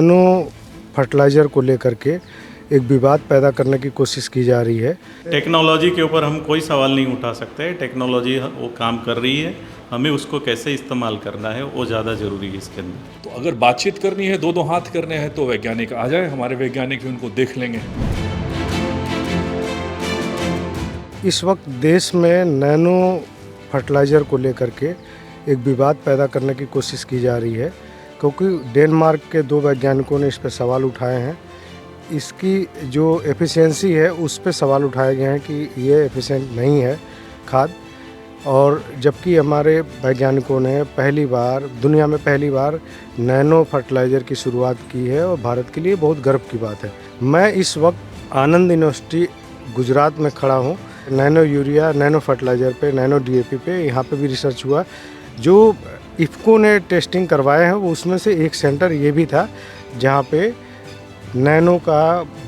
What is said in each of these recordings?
Nano fertiliser को लेकर के एक विवाद पैदा करने की कोशिश की जा रही है। टेक्नोलॉजी के ऊपर हम कोई सवाल नहीं उठा सकते। टेक्नोलॉजी वो काम कर रही है, हमें उसको कैसे इस्तेमाल करना है वो ज़्यादा ज़रूरी है इसके अंदर। तो अगर बातचीत करनी है, दो दो हाथ करने हैं, तो वैज्ञानिक आ जाए, हमारे वैज्ञानिक भी उनको देख लेंगे। इस वक्त देश में नैनो फर्टिलाइज़र को लेकर के एक विवाद पैदा करने की कोशिश की जा रही है, क्योंकि डेनमार्क के 2 वैज्ञानिकों ने इस पर सवाल उठाए हैं। इसकी जो एफिशिएंसी है उस पर सवाल उठाए गए हैं कि ये एफिशिएंट नहीं है खाद, और जबकि हमारे वैज्ञानिकों ने दुनिया में पहली बार नैनो फर्टिलाइज़र की शुरुआत की है, और भारत के लिए बहुत गर्व की बात है। मैं इस वक्त आनंद यूनिवर्सिटी गुजरात में खड़ा हूँ। नैनो यूरिया, नैनो फर्टिलाइज़र पे, नैनो डीएपी पे यहाँ पे भी रिसर्च हुआ। जो इफ़को ने टेस्टिंग करवाए हैं वो उसमें से एक सेंटर ये भी था जहाँ पे नैनो का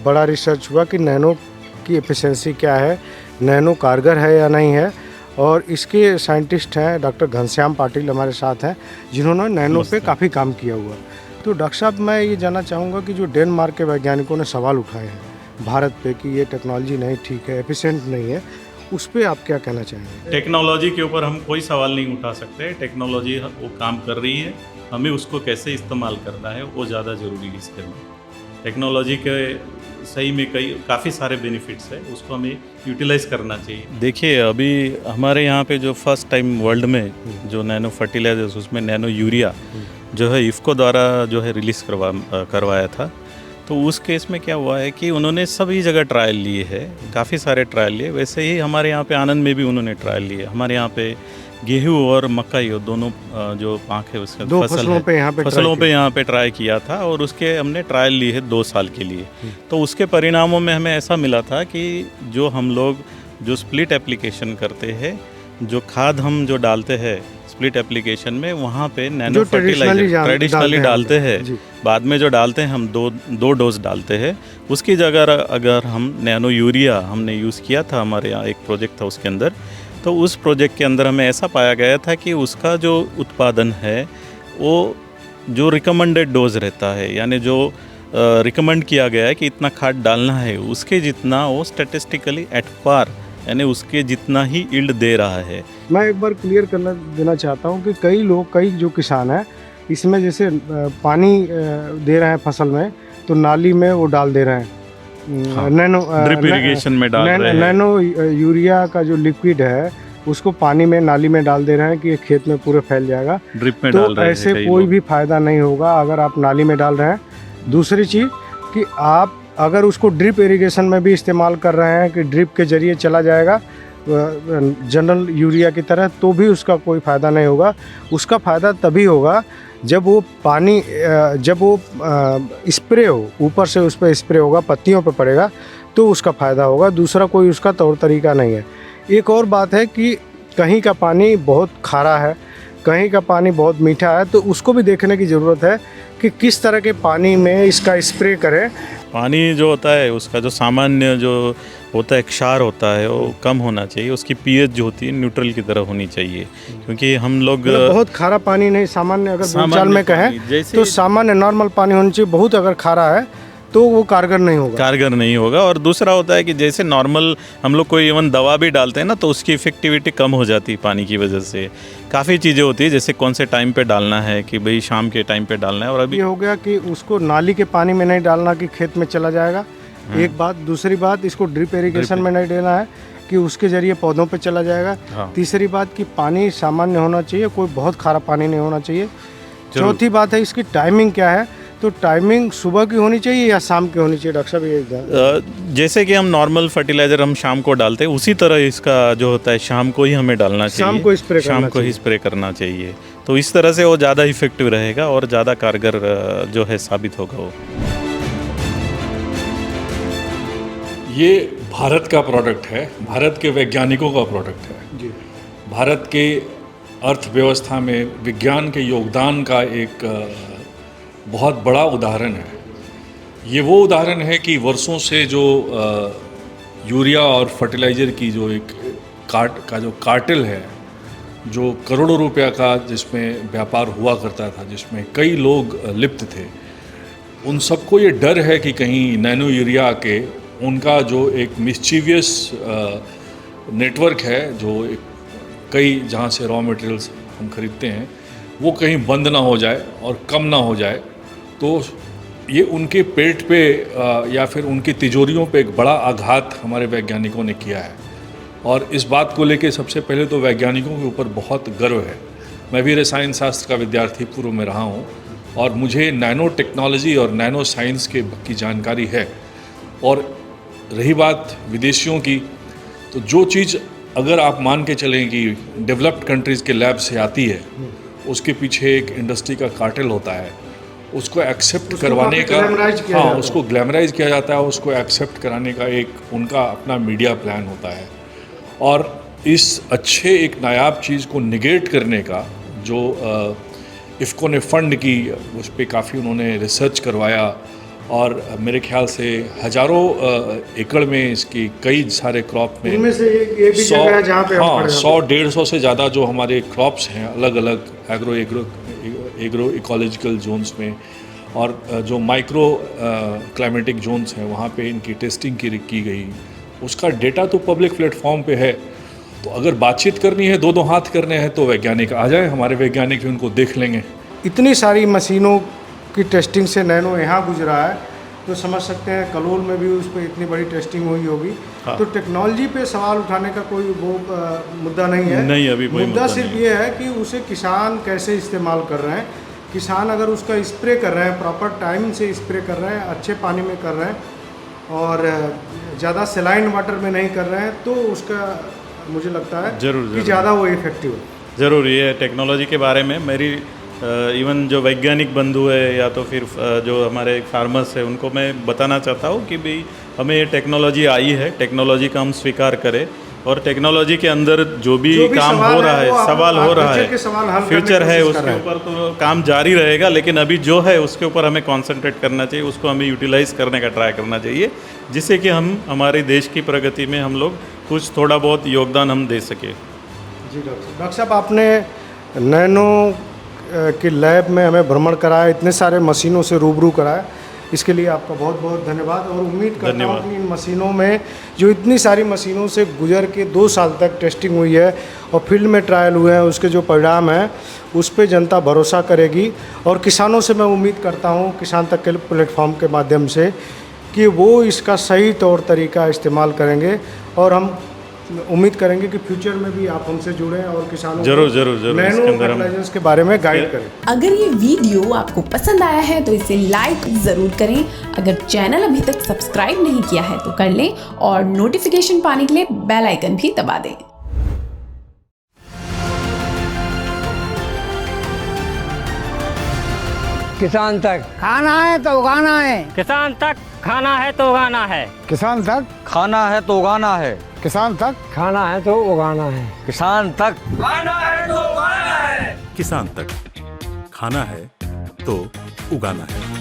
बड़ा रिसर्च हुआ कि नैनो की एफिशिएंसी क्या है, नैनो कारगर है या नहीं है। और इसके साइंटिस्ट हैं डॉक्टर घनश्याम पाटिल हमारे साथ हैं, जिन्होंने नैनो पे काफ़ी काम किया हुआ। तो डॉक्टर साहब, मैं ये जानना चाहूँगा कि जो डेनमार्क के वैज्ञानिकों ने सवाल उठाए हैं भारत पे कि ये टेक्नोलॉजी नहीं ठीक है, एफिशिएंट नहीं है, उस पर आप क्या कहना चाहेंगे? टेक्नोलॉजी के ऊपर हम कोई सवाल नहीं उठा सकते। टेक्नोलॉजी वो काम कर रही है, हमें उसको कैसे इस्तेमाल करना है वो ज़्यादा ज़रूरी है इसके अंदर। टेक्नोलॉजी के सही में काफ़ी सारे बेनिफिट्स है, उसको हमें यूटिलाइज़ करना चाहिए। देखिए, अभी हमारे यहाँ पे जो फर्स्ट टाइम वर्ल्ड में जो नैनो फर्टिलाइजर्स, उसमें नैनो यूरिया जो है इफ़को द्वारा जो है रिलीज़ करवाया था। तो उस केस में क्या हुआ है कि उन्होंने सभी जगह ट्रायल लिए है, काफ़ी सारे ट्रायल लिए। वैसे ही हमारे यहाँ पे आनंद में भी उन्होंने ट्रायल लिए। हमारे यहाँ पे गेहूँ और मकई, और दोनों जो पाँख है उसका फसलों पे यहाँ पे ट्राई किया था, और उसके हमने ट्रायल ली है 2 साल के लिए। तो उसके परिणामों में हमें ऐसा मिला था कि जो हम लोग जो स्प्लिट एप्लीकेशन करते हैं, जो खाद हम जो डालते हैं स्प्लिट एप्लीकेशन में, वहाँ पे नैनो फर्टिलाइजर ट्रेडिशनली डालते हैं, बाद में जो डालते हैं हम दो डोज डालते हैं। उसकी जगह अगर हम नैनो यूरिया हमने यूज़ किया था, हमारे यहाँ एक प्रोजेक्ट था उसके अंदर। तो उस प्रोजेक्ट के अंदर हमें ऐसा पाया गया था कि उसका जो उत्पादन है वो जो रिकमेंडेड डोज रहता है, यानी जो रिकमेंड किया गया है कि इतना खाद डालना है, उसके जितना वो स्टैटिस्टिकली एट पार, यानी उसके जितना ही यील्ड दे रहा है। मैं एक बार क्लियर करना देना चाहता हूँ कि कई जो किसान हैं इसमें जैसे पानी दे रहे हैं फसल में, तो नाली में वो डाल दे रहे हैं। हाँ, ड्रिप इरिगेशन में डाल रहे हैं। नैनो यूरिया का जो लिक्विड है उसको पानी में, नाली में डाल दे रहे हैं कि ये खेत में पूरे फैल जाएगा। ड्रिप में तो डाल रहे हैं। ऐसे कोई भी फायदा नहीं होगा अगर आप नाली में डाल रहे हैं। दूसरी चीज़ कि आप अगर उसको ड्रिप इरिगेशन में भी इस्तेमाल कर रहे हैं कि ड्रिप के जरिए चला जाएगा जनरल यूरिया की तरह, तो भी उसका कोई फ़ायदा नहीं होगा। उसका फ़ायदा तभी होगा जब वो पानी स्प्रे हो, ऊपर से उस पर स्प्रे होगा, पत्तियों पर पड़ेगा, तो उसका फ़ायदा होगा। दूसरा कोई उसका तौर तरीका नहीं है। एक और बात है कि कहीं का पानी बहुत खारा है, कहीं का पानी बहुत मीठा है, तो उसको भी देखने की ज़रूरत है कि किस तरह के पानी में इसका स्प्रे करें। पानी जो होता है उसका जो सामान्य जो होता है क्षार होता है वो कम होना चाहिए, उसकी पीएच जो होती है न्यूट्रल की तरह होनी चाहिए, क्योंकि हम लोग बहुत खारा पानी नहीं, सामान्य अगर बोलचाल में कहें तो सामान्य नॉर्मल पानी होना चाहिए। बहुत अगर खारा है तो वो कारगर नहीं होगा। और दूसरा होता है कि जैसे नॉर्मल हम लोग कोई इवन दवा भी डालते हैं ना, तो उसकी इफेक्टिविटी कम हो जाती है पानी की वजह से। काफ़ी चीज़ें होती है, जैसे कौन से टाइम पे डालना है, कि भाई शाम के टाइम पे डालना है। और अभी ये हो गया कि उसको नाली के पानी में नहीं डालना कि खेत में चला जाएगा, एक बात। दूसरी बात, इसको ड्रिप इरिगेशन में नहीं देना है कि उसके ज़रिए पौधों पे चला जाएगा। तीसरी बात कि पानी सामान्य होना चाहिए, कोई बहुत खारा पानी नहीं होना चाहिए। चौथी बात है इसकी टाइमिंग क्या है, तो टाइमिंग सुबह की होनी चाहिए या शाम की होनी चाहिए डॉक्टर साहब? ये जैसे कि हम नॉर्मल फर्टिलाइजर हम शाम को डालते हैं, उसी तरह इसका जो होता है शाम को ही हमें डालना चाहिए, शाम को ही स्प्रे करना चाहिए। तो इस तरह से वो ज़्यादा इफेक्टिव रहेगा और ज़्यादा कारगर जो है साबित होगा वो। ये भारत का प्रोडक्ट है, भारत के वैज्ञानिकों का प्रोडक्ट है जी। भारत के अर्थव्यवस्था में विज्ञान के योगदान का एक बहुत बड़ा उदाहरण है। ये वो उदाहरण है कि वर्षों से जो यूरिया और फर्टिलाइज़र की जो एक कार्टेल है, जो करोड़ों रुपया का जिसमें व्यापार हुआ करता था, जिसमें कई लोग लिप्त थे, उन सबको ये डर है कि कहीं नैनो यूरिया के उनका जो एक मिस्चीवियस नेटवर्क है, जो एक कई जहाँ से रॉ मटेरियल्स हम खरीदते हैं, वो कहीं बंद ना हो जाए और कम ना हो जाए, तो ये उनके पेट पे या फिर उनकी तिजोरियों पे एक बड़ा आघात हमारे वैज्ञानिकों ने किया है। और इस बात को लेके सबसे पहले तो वैज्ञानिकों के ऊपर बहुत गर्व है। मैं भी रसायन शास्त्र का विद्यार्थी पूर्व में रहा हूँ और मुझे नैनो टेक्नोलॉजी और नैनो साइंस की जानकारी है। और रही बात विदेशियों की, तो जो चीज़ अगर आप मान के चलें कि डेवलप्ड कंट्रीज़ के लैब से आती है, उसके पीछे एक इंडस्ट्री का कार्टेल होता है, उसको एक्सेप्ट करवाने का, हाँ, उसको ग्लैमराइज किया जाता है, उसको एक्सेप्ट कराने का एक उनका अपना मीडिया प्लान होता है। और इस अच्छे एक नायाब चीज़ को निगेट करने का जो इफ़को ने फंड की, उस पर काफ़ी उन्होंने रिसर्च करवाया और मेरे ख्याल से हज़ारों एकड़ में इसकी कई सारे क्रॉप में इनमें से ये भी जगह है जहाँ पे हम पढ़े हैं। 100-150 से ज़्यादा जो हमारे क्रॉप्स हैं अलग अलग एग्रो इकोलॉजिकल जोन्स में, और जो माइक्रो क्लाइमेटिक जोन्स हैं वहाँ पे इनकी टेस्टिंग की गई। उसका डेटा तो पब्लिक प्लेटफॉर्म पे है। तो अगर बातचीत करनी है, दो हाथ करने हैं, तो वैज्ञानिक आ जाए, हमारे वैज्ञानिक भी उनको देख लेंगे। इतनी सारी मशीनों की टेस्टिंग से नैनो यहाँ गुजरा है, तो समझ सकते हैं कलोल में भी उस पर इतनी बड़ी टेस्टिंग हुई होगी। हाँ। तो टेक्नोलॉजी पे सवाल उठाने का कोई वो मुद्दा नहीं है। नहीं, अभी कोई मुद्दा सिर्फ ये है कि उसे किसान कैसे इस्तेमाल कर रहे हैं। किसान अगर उसका स्प्रे कर रहे हैं, प्रॉपर टाइम से स्प्रे कर रहे हैं, अच्छे पानी में कर रहे हैं और ज़्यादा सेलाइन वाटर में नहीं कर रहे हैं, तो उसका मुझे लगता है कि ज़्यादा वो इफेक्टिव है। ज़रूर ये टेक्नोलॉजी के बारे में मेरी इवन जो वैज्ञानिक बंधु है या तो फिर जो हमारे फार्मर्स है, उनको मैं बताना चाहता हूँ कि भाई हमें ये टेक्नोलॉजी आई है, टेक्नोलॉजी का हम स्वीकार करें और टेक्नोलॉजी के अंदर जो भी काम हो रहा है, सवाल हो रहा है, फ्यूचर है, उसके ऊपर तो काम जारी रहेगा, लेकिन अभी जो है उसके ऊपर हमें कॉन्सेंट्रेट करना चाहिए, उसको हमें यूटिलाइज करने का ट्राई करना चाहिए, जिससे कि हम हमारे देश की प्रगति में हम लोग कुछ थोड़ा बहुत योगदान हम दे सके। जी डॉक्टर साहब, आपने नैनो के लैब में हमें भ्रमण कराया, इतने सारे मशीनों से रूबरू कराया, इसके लिए आपका बहुत बहुत धन्यवाद। और उम्मीद करता हूँ कि इन मशीनों में जो इतनी सारी मशीनों से गुजर के 2 साल तक टेस्टिंग हुई है और फील्ड में ट्रायल हुए हैं, उसके जो परिणाम हैं उस पर जनता भरोसा करेगी। और किसानों से मैं उम्मीद करता हूँ, किसान तक के प्लेटफॉर्म के माध्यम से, कि वो इसका सही तौर तरीका इस्तेमाल करेंगे और हम उम्मीद करेंगे कि फ्यूचर में भी आप हमसे जुड़ें और किसानों जरूर नैनो फर्टिलाइजर्स के बारे में गाइड करें। अगर ये वीडियो आपको पसंद आया है तो इसे लाइक जरूर करें। अगर चैनल अभी तक सब्सक्राइब नहीं किया है तो कर लें और नोटिफिकेशन पाने के लिए बेल आइकन भी दबा दें। किसान तक खाना है तो उगाना है, किसान तक खाना है तो उगाना है, किसान तक खाना है तो उगाना है, किसान तक खाना है तो उगाना है, किसान तक खाना है तो उगाना है, किसान तक खाना है तो उगाना है।